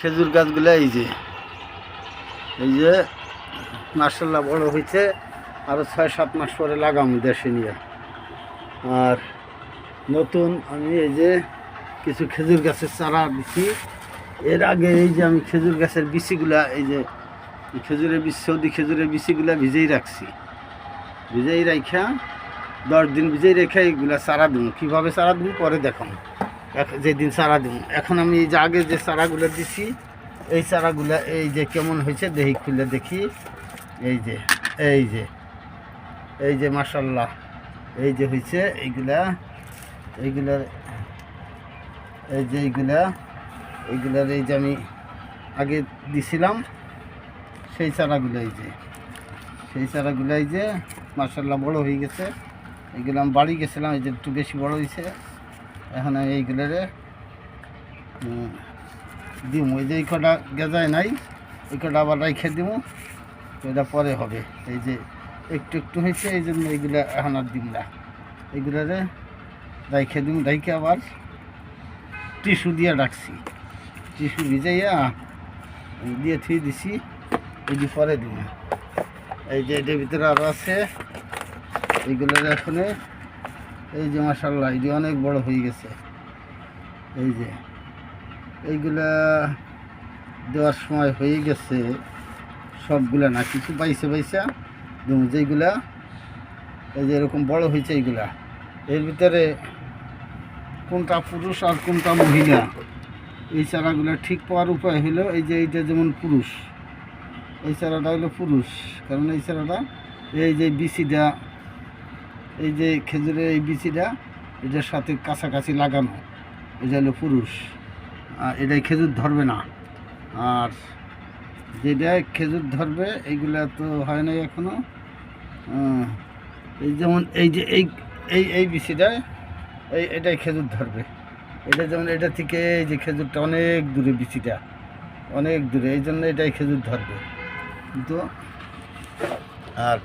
খেজুর গাছগুলো এই যে মাশাআল্লাহ বড় হয়েছে। আরও 6-7 মাস পরে লাগাবো দেশে নিয়ে। আর নতুন আমি এই যে কিছু খেজুর গাছের চারা দিচ্ছি। এর আগে এই যে আমি খেজুর গাছের বিচিগুলা এই যে খেজুরের বিচি, সৌদি খেজুরের বিচিগুলা ভিজেই রাখছি। ভিজেই রাখা 10 দিন ভিজেই রেখে এইগুলা চারা দিব। কীভাবে চারা দিব পরে দেখাম, যেদিন চারা দিব। এখন আমি এই যে আগে যে চারাগুলো দিছি এই চারাগুলা এই যে কেমন হয়েছে দেখি, খুলে দেখি। এই যে মাশাআল্লাহ এই যে হয়েছে এইগুলার এই যে আমি আগে দিছিলাম সেই চারাগুলো এই যে মাশাআল্লাহ বড় হয়ে গেছে। এইগুলো আমি বাড়ি গেছিলাম, এই যে একটু বেশি বড় হয়েছে। এখন আমি এইগুলোরে দিব। এই যে এই কটা গেজায় নাই, এই কটা আবার রাইখে দিব, এটা পরে হবে। এই যে একটু হয়েছে, এই জন্য এইগুলো এখন আর দিব না। এইগুলোরে রাইখে দিব, রাইখে আবার টিস্যু দিয়ে রাখছি। টিস্যু ভিজাইয়া দিয়ে থুই দিছি, এই যে পরে দিব। এই যে এটার ভিতরে আরও আছে এইগুলোর। এখন এই যে মাশাআল্লাহ এই যে অনেক বড় হয়ে গেছে। এই যে এইগুলা দেওয়ার সময় হয়ে গেছে সবগুলা না, কিছু বাইসা দেবো। যেইগুলা এই যে এরকম বড় হয়েছে এইগুলা, এর ভিতরে কোনটা পুরুষ আর কোনটা মহিলা এই চারাগুলো ঠিক পাওয়ার উপায় হলো এই যে এইটা যেমন পুরুষ, এই চারাটা হলো পুরুষ। কারণ এই চারাটা এই যে বিচিটা, এই যে খেজুরের এই বিচিটা এটার সাথে কাছাকাছি লাগানো, এটা হলো পুরুষ। আর এটাই খেজুর ধরবে না। আর যেটা খেজুর ধরবে এইগুলা তো হয় নাই এখনও। এই যেমন এই যে এই বিচিটা এটাই খেজুর ধরবে। এটা যেমন এটা থেকে এই যে খেজুরটা অনেক দূরে, বিচিটা অনেক দূরে, এই জন্য এটাই খেজুর ধরবে। কিন্তু আর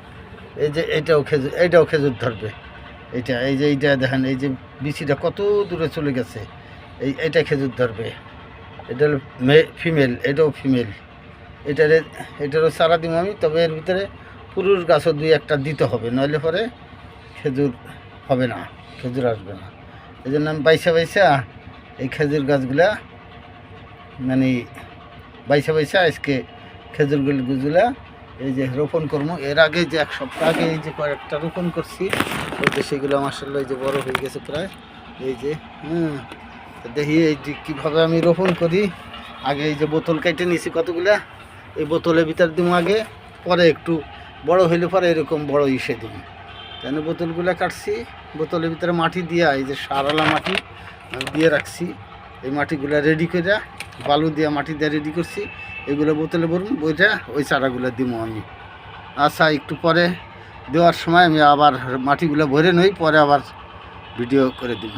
এই যে এইটাও খেজুর ধরবে। এই যে এইটা দেখেন, এই যে বিচিটা কত দূরে চলে গেছে, এইটা খেজুর ধরবে। এটা হলো ফিমেল, এটাও ফিমেল। এটারও চারা দিব আমি, তবে এর ভিতরে পুরুষ গাছও 2-1টা দিতে হবে, নইলে পরে খেজুর হবে না, খেজুর আসবে না। এই জন্য আমি বাইসা এই খেজুর গাছগুলা মানে বাইসা আজকে খেজুরগুলা এই যে রোপণ করবো। এর আগে যে 1 সপ্তাহ আগে এই যে কয়েকটা রোপণ করছি, ওই যে সেগুলো মাশাআল্লাহ এই যে বড় হয়ে গেছে প্রায়। এই যে দেখি এই যে কীভাবে আমি রোপণ করি। আগে এই যে বোতল কেটে নিয়েছি কতগুলা, এই বোতলের ভিতর দিব আগে, পরে একটু বড় হইলে পরে এরকম বড় ইসে দিব। কেন বোতলগুলো কাটছি, বোতলের ভিতরে মাটি দিয়া এই যে সারালা মাটি দিয়ে রাখছি। এই মাটিগুলো রেডি করে বালু দিয়ে মাটি দিয়ে রেডি করছি। এগুলো বোতলে ভরুন, বইটা ওই চারাগুলো দিব আমি। আচ্ছা, একটু পরে দেওয়ার সময় আমি আবার মাটিগুলো ভরে নই, পরে আবার ভিডিও করে দিব।